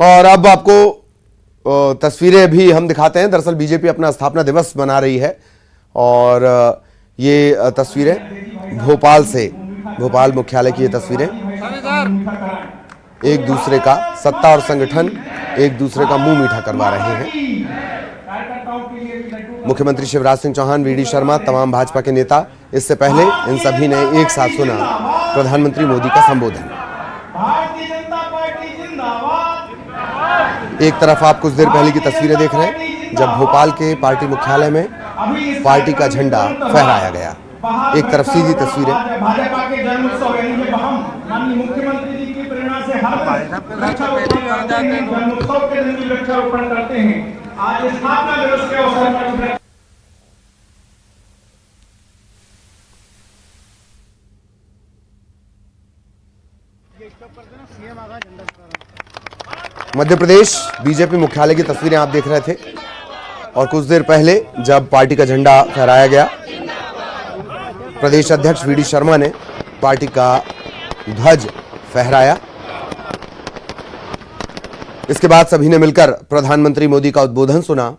और अब आपको तस्वीरें भी हम दिखाते हैं। दरअसल बीजेपी अपना स्थापना दिवस मना रही है और ये तस्वीरें भोपाल मुख्यालय की ये तस्वीरें, एक दूसरे का सत्ता और संगठन एक दूसरे का मुंह मीठा करवा रहे हैं। मुख्यमंत्री शिवराज सिंह चौहान, वीडी शर्मा, तमाम भाजपा के नेता, इससे पहले इन सभी ने एक साथ सुना प्रधानमंत्री मोदी का संबोधन। एक तरफ आप कुछ देर पहले की तस्वीरें देख रहे हैं जब भोपाल के पार्टी मुख्यालय में पार्टी का झंडा फहराया गया। एक तरफ सीधी तस्वीरें, भाजपा के जन्म उत्सव यानी माननीय मुख्यमंत्री जी की प्रेरणा से हर जन्म उत्सव के दिन वृक्षारोपण करते हैं। आज स्थापना दिवस के अवसर पर मध्य प्रदेश बीजेपी मुख्यालय की तस्वीरें आप देख रहे थे और कुछ देर पहले जब पार्टी का झंडा फहराया गया, प्रदेश अध्यक्ष वीडी शर्मा ने पार्टी का ध्वज फहराया। इसके बाद सभी ने मिलकर प्रधानमंत्री मोदी का उद्बोधन सुना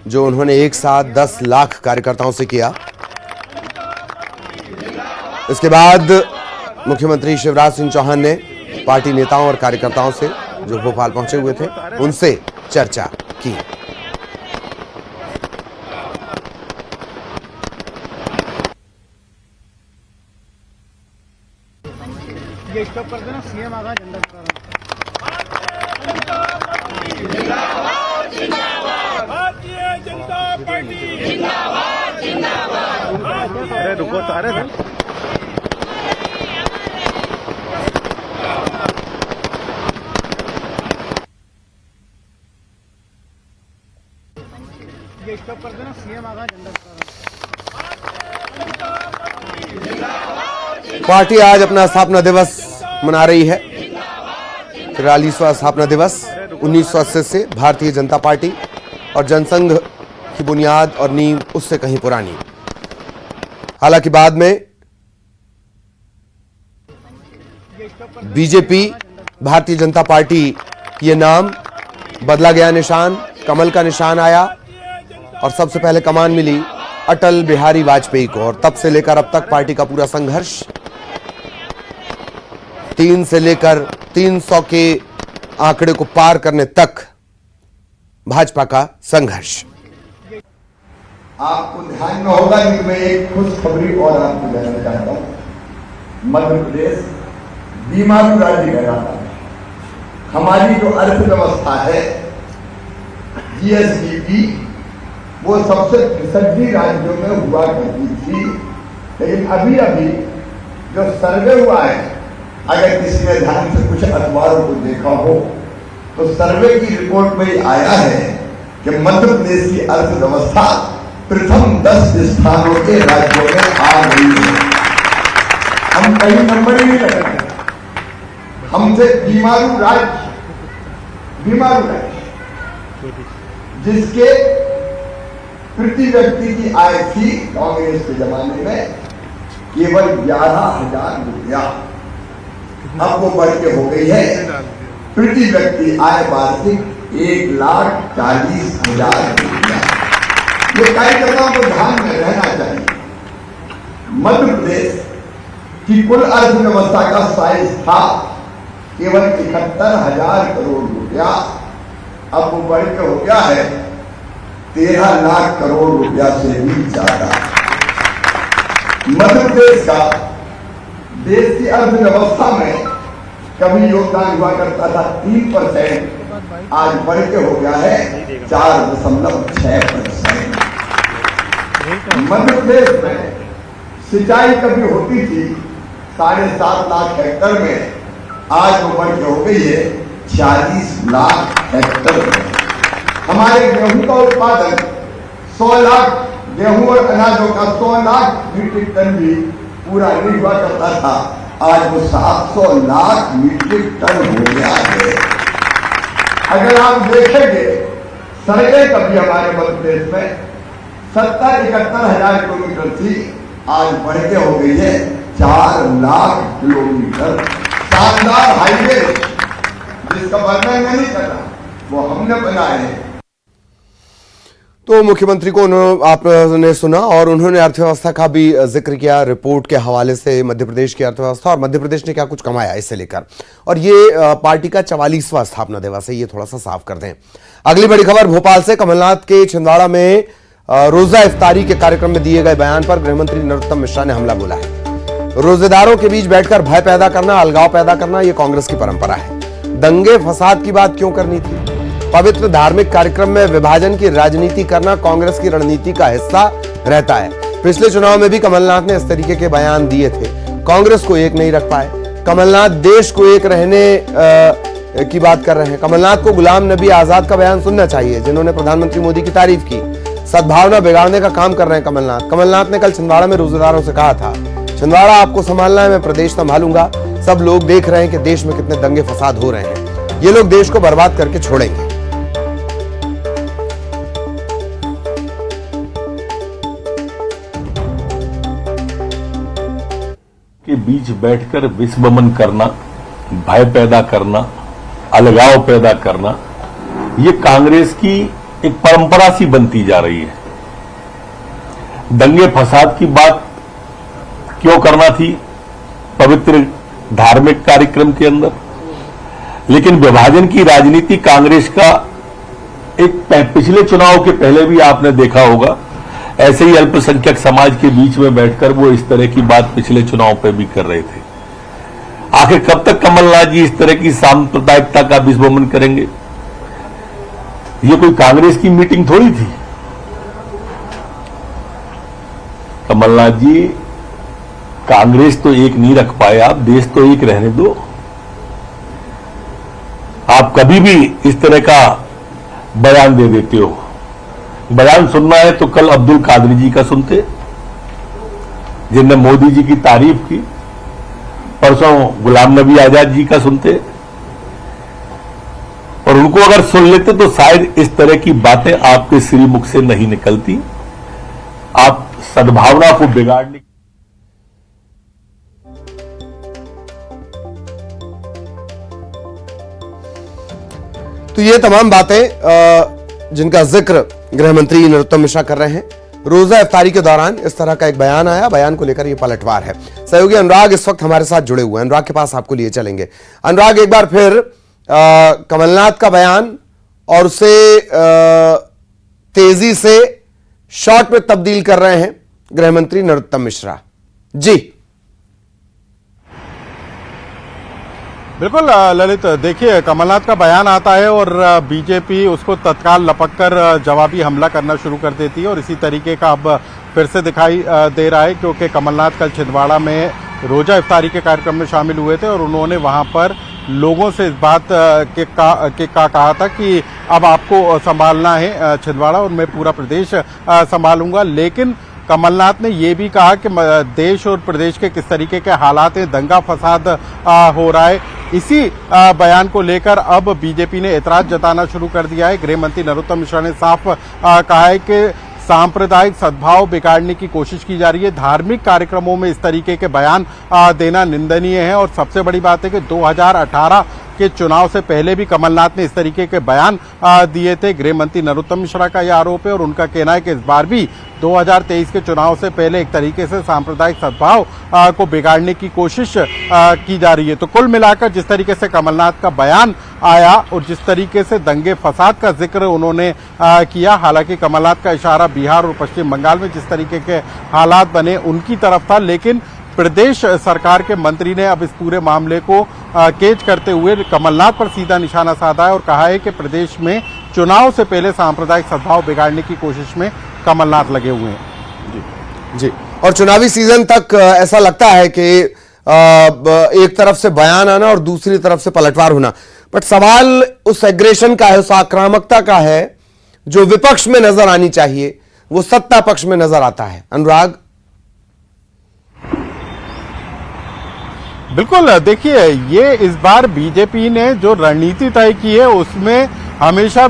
जो उन्होंने एक साथ 10 लाख कार्यकर्ताओं से किया। इसके बाद मुख्यमंत्री शिवराज सिंह चौहान ने पार्टी नेताओं और कार्यकर्ताओं से जो भोपाल पहुंचे हुए थे उनसे चर्चा की। ये स्टॉप कर देना, सीएम आ गया, झंडा भारतीय जनता पार्टी जिंदाबाद जिंदाबाद। अरे रुको सारे ये स्टॉप कर देना, सीएम आ गया, झंडा पार्टी आज अपना स्थापना दिवस मना रही है। 43वां स्थापना दिवस। 1980 से भारतीय जनता पार्टी और जनसंघ की बुनियाद और नींव उससे कहीं पुरानी। हालांकि बाद में बीजेपी भारतीय जनता पार्टी ये नाम बदला गया, निशान कमल का निशान आया और सबसे पहले कमान मिली अटल बिहारी वाजपेयी को। और तब से लेकर अब तक पार्टी का पूरा संघर्ष 3 से लेकर 300 के आंकड़े को पार करने तक भाजपा का संघर्ष। आपको ध्यान में होगा कि मैं एक खुशखबरी और आपको देना चाहता हूं। मध्य प्रदेश बीमारू राज्य कहलाता है। हमारी जो अर्थव्यवस्था है जीएसडीपी वो सबसे पिछड़ी राज्यों में हुआ करती थी, लेकिन अभी अभी जो सर्वे हुआ है, अगर किसी ने ध्यान से कुछ अखबारों को देखा हो तो सर्वे की रिपोर्ट में आया है कि मध्य प्रदेश की अर्थव्यवस्था प्रथम 10 स्थानों के राज्यों में आ गई है। हम कहीं नंबर ही नहीं लगाएंगे। हमसे बीमारू राज्य जिसके प्रति व्यक्ति की आय थी कांग्रेस के जमाने में केवल 11,000 रुपया, अब वो बढ़ के हो गई है प्रति व्यक्ति आय वार्षिक 1,40,000 रुपया। ये कार्यकर्ताओं को ध्यान में रहना चाहिए। मध्य प्रदेश की कुल अर्थव्यवस्था का साइज था केवल 71,000 करोड़ रुपया, अब वो बढ़ के हो गया है 13 लाख करोड़ रुपया से भी ज्यादा। मध्य प्रदेश का देश की अर्थव्यवस्था में कभी योगदान हुआ करता था 3%, आज बढ़ के हो गया है 4.6%। मध्य प्रदेश में सिंचाई कभी होती थी 7.5 लाख हेक्टेयर में, आज वो बढ़ के हो गई है 40 लाख हेक्टेयर में। हमारे गेहूं का उत्पादन 100 लाख गेहूं और अनाजों का 100 लाख मीट्रिक टन भी पूरा नहीं हुआ करता था, आज वो 700 लाख मीट्रिक टन हो गया है। अगर आप देखेंगे सड़कें कभी हमारे मध्य प्रदेश में 70-71 हजार किलोमीटर थी, आज बढ़ के हो गई है 4 लाख किलोमीटर। शानदार हाईवे जिसका वर्णन मैं नहीं कर रहा, वो हमने बनाए हैं। तो मुख्यमंत्री को आपने सुना और उन्होंने अर्थव्यवस्था का भी जिक्र किया रिपोर्ट के हवाले से, मध्य प्रदेश की अर्थव्यवस्था और मध्य प्रदेश ने क्या कुछ कमाया इससे लेकर। और ये पार्टी का 44वां स्थापना दिवस है, ये थोड़ा सा साफ कर दें। अगली बड़ी खबर भोपाल से, कमलनाथ के छिंदवाड़ा में रोजा इफ्तारी के कार्यक्रम में दिए गए बयान पर गृहमंत्री नरोत्तम मिश्रा ने हमला बोला है। रोजेदारों के बीच बैठकर भय पैदा करना, अलगाव पैदा करना, यह कांग्रेस की परंपरा है। दंगे फसाद की बात क्यों करनी थी? पवित्र धार्मिक कार्यक्रम में विभाजन की राजनीति करना कांग्रेस की रणनीति का हिस्सा रहता है। पिछले चुनाव में भी कमलनाथ ने इस तरीके के बयान दिए थे, कांग्रेस को एक नहीं रख पाए। कमलनाथ देश को एक रहने की बात कर रहे हैं। कमलनाथ को गुलाम नबी आजाद का बयान सुनना चाहिए, जिन्होंने प्रधानमंत्री मोदी की तारीफ की। सद्भावना बिगाड़ने का काम कर रहे हैं कमलनाथ। कमलनाथ ने कल छिंदवाड़ा में रोजेदारों से कहा था, छिंदवाड़ा आपको संभालना है, मैं प्रदेश संभालूंगा। सब लोग देख रहे हैं कि देश में कितने दंगे फसाद हो रहे हैं, ये लोग देश को बर्बाद करके छोड़ेंगे। के बीच बैठकर विषमन करना, भय पैदा करना, अलगाव पैदा करना, ये कांग्रेस की एक परंपरा सी बनती जा रही है। दंगे फसाद की बात क्यों करना थी पवित्र धार्मिक कार्यक्रम के अंदर? लेकिन विभाजन की राजनीति कांग्रेस का एक पिछले चुनाव के पहले भी आपने देखा होगा, ऐसे ही अल्पसंख्यक समाज के बीच में बैठकर वो इस तरह की बात पिछले चुनाव पे भी कर रहे थे। आखिर कब तक कमलनाथ जी इस तरह की सांप्रदायिकता का विस्मरण करेंगे? ये कोई कांग्रेस की मीटिंग थोड़ी थी। कमलनाथ जी, कांग्रेस तो एक नहीं रख पाए आप, देश तो एक रहने दो। आप कभी भी इस तरह का बयान दे देते हो। बयान सुनना है तो कल अब्दुल कादरी जी का सुनते, जिनने मोदी जी की तारीफ की। परसों गुलाम नबी आजाद जी का सुनते, और उनको अगर सुन लेते तो शायद इस तरह की बातें आपके श्रीमुख से नहीं निकलती। आप सद्भावना को बिगाड़ने तो ये तमाम बातें जिनका जिक्र गृहमंत्री नरोत्तम मिश्रा कर रहे हैं। रोजा इफ्तारी के दौरान इस तरह का एक बयान आया, बयान को लेकर ये पलटवार है। सहयोगी अनुराग इस वक्त हमारे साथ जुड़े हुए हैं, अनुराग के पास आपको लिए चलेंगे। अनुराग, एक बार फिर कमलनाथ का बयान और उसे तेजी से शॉर्ट में तब्दील कर रहे हैं गृहमंत्री नरोत्तम मिश्रा जी। बिल्कुल ललित, देखिए कमलनाथ का बयान आता है और बीजेपी उसको तत्काल लपककर जवाबी हमला करना शुरू कर देती है, और इसी तरीके का अब फिर से दिखाई दे रहा है, क्योंकि कमलनाथ कल छिंदवाड़ा में रोजा इफ्तारी के कार्यक्रम में शामिल हुए थे और उन्होंने वहां पर लोगों से इस बात के कहा था कि अब आपको संभालना है छिंदवाड़ा और मैं पूरा प्रदेश संभालूंगा। लेकिन कमलनाथ ने ये भी कहा कि देश और प्रदेश के किस तरीके के हालात हैं, दंगा फसाद हो रहा है। इसी बयान को लेकर अब बीजेपी ने एतराज जताना शुरू कर दिया है। गृहमंत्री नरोत्तम मिश्रा ने साफ कहा है कि सांप्रदायिक सद्भाव बिगाड़ने की कोशिश की जा रही है। धार्मिक कार्यक्रमों में इस तरीके के बयान देना निंदनीय है, और सबसे बड़ी बात है कि 2018 के चुनाव से पहले भी कमलनाथ ने इस तरीके के बयान दिए थे। गृहमंत्री नरोत्तम मिश्रा का यह आरोप है, और उनका कहना है कि इस बार भी 2023 के चुनाव से पहले एक तरीके से सांप्रदायिक सद्भाव को बिगाड़ने की कोशिश की जा रही है। तो कुल मिलाकर जिस तरीके से कमलनाथ का बयान आया और जिस तरीके से दंगे फसाद का जिक्र उन्होंने किया, हालांकि कमलनाथ का इशारा बिहार और पश्चिम बंगाल में जिस तरीके के हालात बने उनकी तरफ था, लेकिन प्रदेश सरकार के मंत्री ने अब इस पूरे मामले को केच करते हुए कमलनाथ पर सीधा निशाना साधा है और कहा है कि प्रदेश में चुनाव से पहले सांप्रदायिक सद्भाव बिगाड़ने की कोशिश में कमलनाथ लगे हुए हैं। जी, और चुनावी सीजन तक ऐसा लगता है कि एक तरफ से बयान आना और दूसरी तरफ से पलटवार होना, बट सवाल उस एग्रेशन का है, उस आक्रामकता का है जो विपक्ष में नजर आनी चाहिए, वो सत्ता पक्ष में नजर आता है। अनुराग, बिल्कुल, देखिए ये इस बार बीजेपी ने जो रणनीति तय की है उसमें हमेशा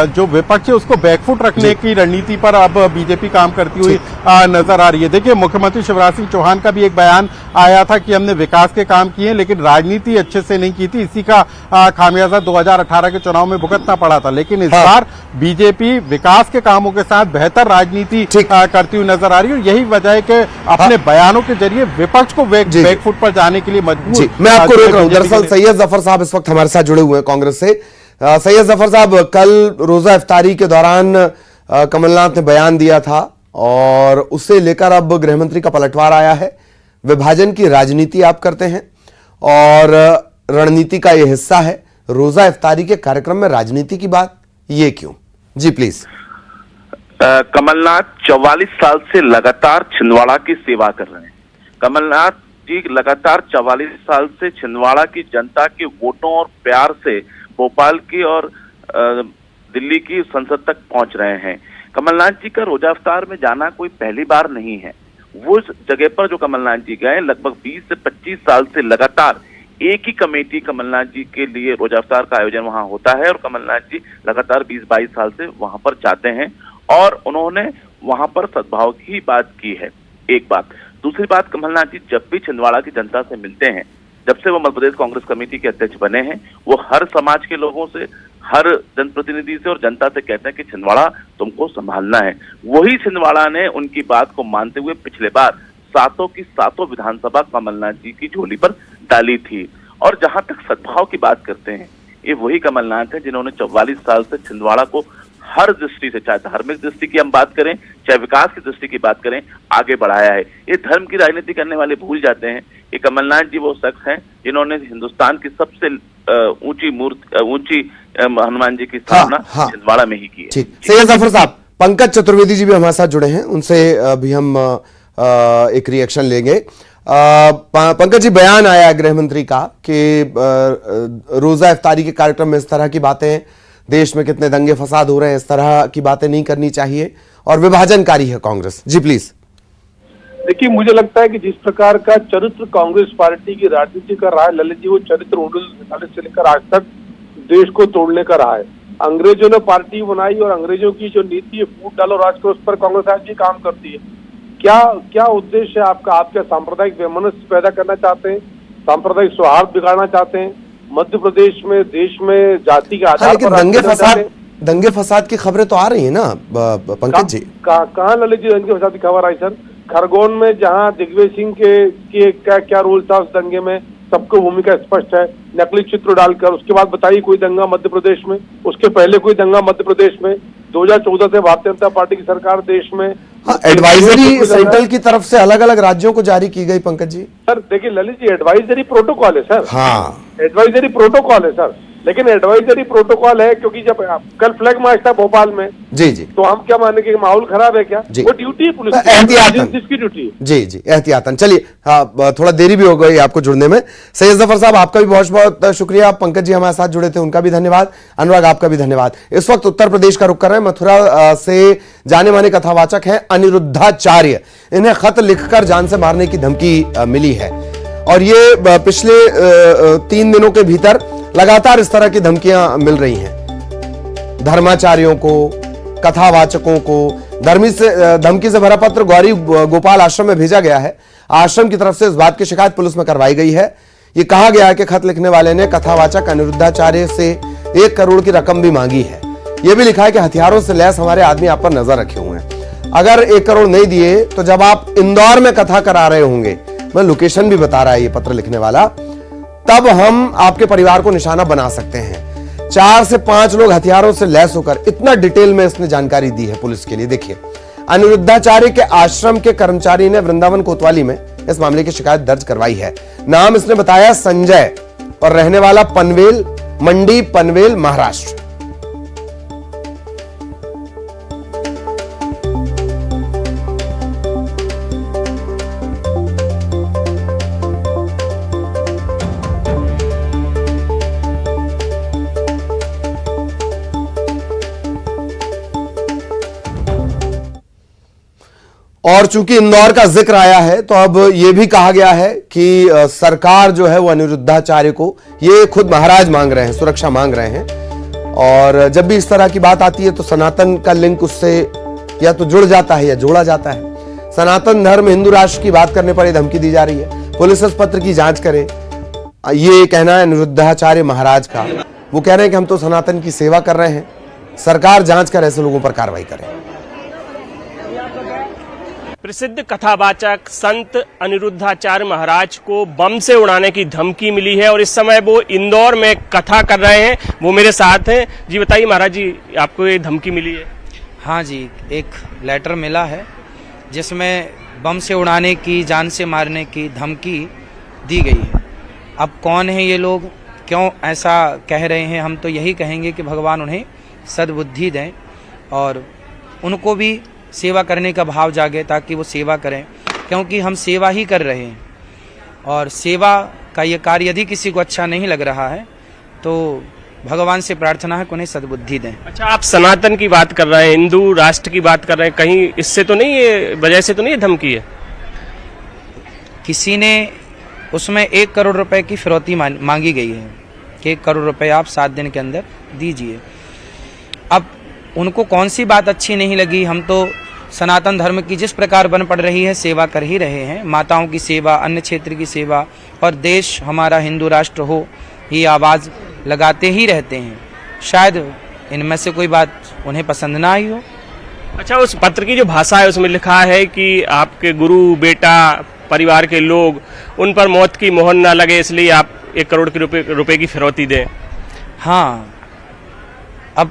जो विपक्ष है उसको बैकफुट रखने की रणनीति पर अब बीजेपी काम करती हुई नजर आ रही है। देखिए मुख्यमंत्री शिवराज सिंह चौहान का भी एक बयान आया था कि हमने विकास के काम किए लेकिन राजनीति अच्छे से नहीं की थी, इसी का खामियाजा 2018 के चुनाव में भुगतना पड़ा था। लेकिन इस बार बीजेपी विकास के कामों के साथ बेहतर राजनीति करती हुई नजर आ रही है और यही वजह है कि अपने बयानों के जरिए विपक्ष को बैकफुट पर जाने के लिए मजबूर। मैं आपको रोक रहा हूं, दरअसल सैयद जफर साहब इस वक्त हमारे साथ जुड़े हुए हैं कांग्रेस से। सैयद जफर साहब, कल रोजा इफ्तारी के दौरान कमलनाथ ने बयान दिया था और उससे लेकर अब गृहमंत्री का पलटवार आया है। विभाजन की राजनीति आप करते हैं और रणनीति का यह हिस्सा है। रोजा इफ्तारी के कार्यक्रम में राजनीति की बात, ये क्यों? जी प्लीज। कमलनाथ 44 साल से लगातार छिंदवाड़ा की सेवा कर रहे हैं। कमलनाथ जी लगातार 44 साल से छिंदवाड़ा की जनता के वोटों और प्यार से भोपाल की और दिल्ली की संसद तक पहुंच रहे हैं। कमलनाथ जी का रोजा इफ्तार में जाना कोई पहली बार नहीं है। वो जगह पर जो कमलनाथ जी गए, लगभग 20 से 25 साल से लगातार एक ही कमेटी कमलनाथ जी के लिए रोजा इफ्तार का आयोजन वहां होता है और कमलनाथ जी लगातार 20-22 साल से वहां पर जाते हैं और उन्होंने वहां पर सद्भाव की बात की है। एक बात। दूसरी बात, कमलनाथ जी जब भी छिंदवाड़ा की जनता से मिलते हैं, जब से वो मध्य प्रदेश कांग्रेस कमेटी के अध्यक्ष बने हैं, वो हर समाज के लोगों से, हर जनप्रतिनिधि से और जनता से कहते हैं कि छिंदवाड़ा तुमको संभालना है। वही छिंदवाड़ा ने उनकी बात को मानते हुए पिछले बार 7 की 7 विधानसभा कमलनाथ जी की झोली पर डाली थी। और जहां तक सद्भाव की बात करते हैं, ये वही कमलनाथ है जिन्होंने 44 साल से छिंदवाड़ा को हर दृष्टि से, चाहे धार्मिक दृष्टि की हम बात करें, चाहे विकास की दृष्टि की बात करें, आगे बढ़ाया है। ये धर्म की राजनीति करने वाले भूल जाते हैं कि कमलनाथ जी वो शख्स हैं जिन्होंने हिंदुस्तान की सबसे ऊंची हनुमान जी की स्थापना छिंदवाड़ा में ही की है। ठीक, सैयद जफर साहब, पंकज चतुर्वेदी जी भी हमारे साथ जुड़े हैं, उनसे भी हम एक रिएक्शन लेंगे। पंकज जी, बयान आया है गृह मंत्री का कि रोजा इफ्तारी के कार्यक्रम में इस तरह की बातें, देश में कितने दंगे फसाद हो रहे हैं, इस तरह की बातें नहीं करनी चाहिए और विभाजनकारी है कांग्रेस। जी प्लीज। देखिए, मुझे लगता है कि जिस प्रकार का चरित्र कांग्रेस पार्टी की राजनीति कर रहा है ललित जी, वो चरित्र 1947 से लेकर आज तक देश को तोड़ने का रहा है। अंग्रेजों ने पार्टी बनाई और अंग्रेजों की जो नीति है फूट डालो राज करो, उस पर कांग्रेस आज भी काम करती है। क्या उद्देश्य है आपका? आप क्या सांप्रदायिक वैमनस्य पैदा करना चाहते हैं? सांप्रदायिक सौहार्द बिगाड़ना चाहते हैं? मध्य प्रदेश में, देश में जाति के आधार पर दंगे फसाद की खबरें तो आ रही है ना पंकज जी? कहाँ ललित जी दंगे फसाद की खबर आई सर? खरगोन में जहां दिग्विजय सिंह के क्या रोल था उस दंगे में, सबको भूमिका स्पष्ट है। नकली चित्र डालकर उसके बाद बताइए कोई दंगा मध्य प्रदेश में, उसके पहले कोई दंगा मध्य प्रदेश में। 2014 से भारतीय जनता पार्टी की सरकार देश में। एडवाइजरी सेंट्रल की तरफ से अलग अलग राज्यों को जारी की गई पंकज जी। सर देखिए ललित जी, एडवाइजरी प्रोटोकॉल है सर। हाँ, एडवाइजरी प्रोटोकॉल है सर, लेकिन एडवाइजरी प्रोटोकॉल है क्योंकि जब कल फ्लैग मार्च था भोपाल में, जी जी, तो हम क्या माने कि माहौल खराब है क्या? वो ड्यूटी है पुलिस की, एहतियातन जिसकी ड्यूटी है। जी जी, एहतियातन। चलिए, हाँ, थोड़ा देरी भी हो गई आपको जुड़ने में। सैयद जफर साहब, आपका भी बहुत बहुत शुक्रिया। पंकज जी हमारे साथ जुड़े थे, उनका भी धन्यवाद। अनुराग, आपका भी धन्यवाद। इस वक्त उत्तर प्रदेश का रुख कर रहे हैं। मथुरा से जाने माने कथावाचक हैं अनिरुद्धाचार्य। इन्हें खत लिखकर जान से मारने की धमकी मिली है और ये पिछले 3 दिनों के भीतर लगातार इस तरह की धमकियां मिल रही हैं। धर्माचार्यों को, कथावाचकों को धमकी से भरा पत्र गौरी गोपाल आश्रम में भेजा गया है। आश्रम की तरफ से इस बात की शिकायत पुलिस में करवाई गई है। ये कहा गया है कि खत लिखने वाले ने कथावाचक अनिरुद्धाचार्य से 1 करोड़ की रकम भी मांगी है। यह भी लिखा है कि हथियारों से लैस हमारे आदमी आप पर नजर रखे हुए हैं। अगर 1 करोड़ नहीं दिए तो जब आप इंदौर में कथा करा रहे होंगे, मैं लोकेशन भी बता रहा है ये पत्र लिखने वाला, तब हम आपके परिवार को निशाना बना सकते हैं। 4 से 5 लोग हथियारों से लैस होकर, इतना डिटेल में इसने जानकारी दी है पुलिस के लिए। देखिए, अनिरुद्धाचार्य के आश्रम के कर्मचारी ने वृंदावन कोतवाली में इस मामले की शिकायत दर्ज करवाई है। नाम इसने बताया संजय और रहने वाला पनवेल, मंडी पनवेल, महाराष्ट्र। और चूंकि इंदौर का जिक्र आया है तो अब यह भी कहा गया है कि सरकार जो है वो अनिरुद्धाचार्य को, ये खुद महाराज मांग रहे हैं, सुरक्षा मांग रहे हैं। और जब भी इस तरह की बात आती है तो सनातन का लिंक उससे या तो जुड़ जाता है या जोड़ा जाता है। सनातन धर्म हिंदू राष्ट्र की बात करने पर यह धमकी दी जा रही है। पुलिस इस पत्र की जांच करे, ये कहना है अनिरुद्धाचार्य महाराज का। वो कह रहे हैं कि हम तो सनातन की सेवा कर रहे हैं, सरकार जांच कर ऐसे लोगों पर कार्रवाई करे। प्रसिद्ध कथावाचक संत अनिरुद्धाचार्य महाराज को बम से उड़ाने की धमकी मिली है और इस समय वो इंदौर में कथा कर रहे हैं। वो मेरे साथ हैं। जी बताइए महाराज जी, आपको ये धमकी मिली है? हाँ जी, एक लेटर मिला है जिसमें बम से उड़ाने की, जान से मारने की धमकी दी गई है। अब कौन है ये लोग, क्यों ऐसा कह रहे हैं? हम तो यही कहेंगे कि भगवान उन्हें सद्बुद्धि दें और उनको भी सेवा करने का भाव जागे ताकि वो सेवा करें, क्योंकि हम सेवा ही कर रहे हैं और सेवा का ये कार्य यदि किसी को अच्छा नहीं लग रहा है तो भगवान से प्रार्थना है कि उन्हें सद्बुद्धि दें। अच्छा, आप सनातन की बात कर रहे हैं, हिंदू राष्ट्र की बात कर रहे हैं, कहीं इससे तो नहीं, ये वजह से तो नहीं धमकी है? किसी ने उसमें 1 करोड़ रुपए की फिरौती मांगी गई है कि 1 करोड़ रुपए आप 7 दिन के अंदर दीजिए। अब उनको कौन सी बात अच्छी नहीं लगी? हम तो सनातन धर्म की जिस प्रकार बन पड़ रही है सेवा कर ही रहे हैं। माताओं की सेवा, अन्य क्षेत्र की सेवा और देश हमारा हिंदू राष्ट्र हो, ये आवाज़ लगाते ही रहते हैं। शायद इनमें से कोई बात उन्हें पसंद ना आई हो। अच्छा, उस पत्र की जो भाषा है उसमें लिखा है कि आपके गुरु, बेटा, परिवार के लोग, उन पर मौत की मोहर ना लगे इसलिए आप 1 करोड़ के रुपए की फिरौती दें। हाँ, अब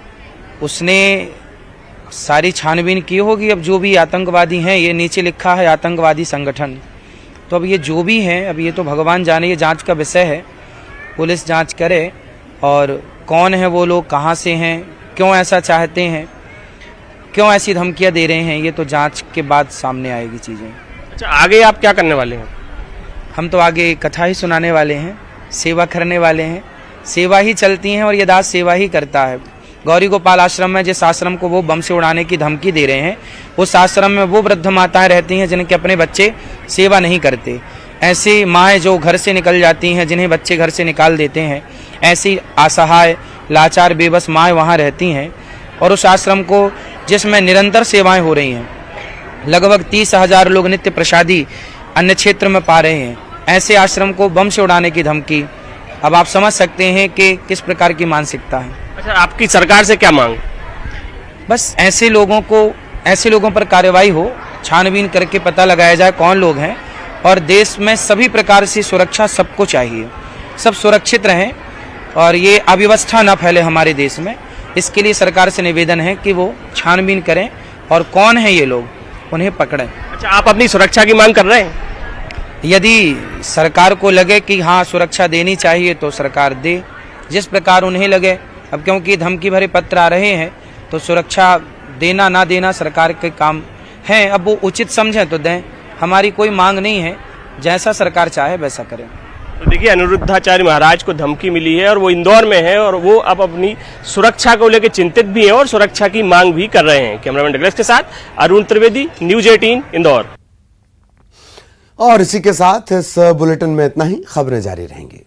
उसने सारी छानबीन की होगी। अब जो भी आतंकवादी हैं, ये नीचे लिखा है आतंकवादी संगठन, तो अब ये जो भी हैं, अब ये तो भगवान जाने, ये जांच का विषय है। पुलिस जांच करे और कौन है वो लोग, कहाँ से हैं, क्यों ऐसा चाहते हैं, क्यों ऐसी धमकियां दे रहे हैं, ये तो जांच के बाद सामने आएगी चीज़ें। अच्छा, आगे आप क्या करने वाले हैं? हम तो आगे कथा ही सुनाने वाले हैं, सेवा करने वाले हैं। सेवा ही चलती हैं और ये दास सेवा ही करता है। गौरी गोपाल आश्रम में जिस आश्रम को वो बम से उड़ाने की धमकी दे रहे हैं, उस आश्रम में वो वृद्ध माताएं रहती हैं जिनके अपने बच्चे सेवा नहीं करते। ऐसी माएँ जो घर से निकल जाती हैं, जिन्हें बच्चे घर से निकाल देते हैं, ऐसी असहाय, लाचार, बेबस माएँ वहाँ रहती हैं। और उस आश्रम को जिसमें निरंतर सेवाएं हो रही हैं, लगभग 30,000 लोग नित्य प्रसादी अन्य क्षेत्र में पा रहे हैं, ऐसे आश्रम को बम से उड़ाने की धमकी, अब आप समझ सकते हैं कि किस प्रकार की मानसिकता है। अच्छा, आपकी सरकार से क्या मांग? बस ऐसे लोगों पर कार्रवाई हो, छानबीन करके पता लगाया जाए कौन लोग हैं। और देश में सभी प्रकार से सुरक्षा सबको चाहिए, सब सुरक्षित रहें और ये अव्यवस्था न फैले हमारे देश में। इसके लिए सरकार से निवेदन है कि वो छानबीन करें और कौन है ये लोग, उन्हें पकड़ें। अच्छा, आप अपनी सुरक्षा की मांग कर रहे हैं? यदि सरकार को लगे कि हाँ सुरक्षा देनी चाहिए तो सरकार दे, जिस प्रकार उन्हें लगे। अब क्योंकि धमकी भरे पत्र आ रहे हैं तो सुरक्षा देना ना देना सरकार के काम है। अब वो उचित समझें तो दें, हमारी कोई मांग नहीं है, जैसा सरकार चाहे वैसा करें। तो देखिए, अनिरुद्धाचार्य महाराज को धमकी मिली है और वो इंदौर में है और वो अब अपनी सुरक्षा को लेकर चिंतित भी है और सुरक्षा की मांग भी कर रहे हैं। कैमरामैन डगलस के साथ अरुण त्रिवेदी, न्यूज़ 18 इंदौर। और इसी के साथ इस बुलेटिन में इतना ही। खबरें जारी रहेंगी।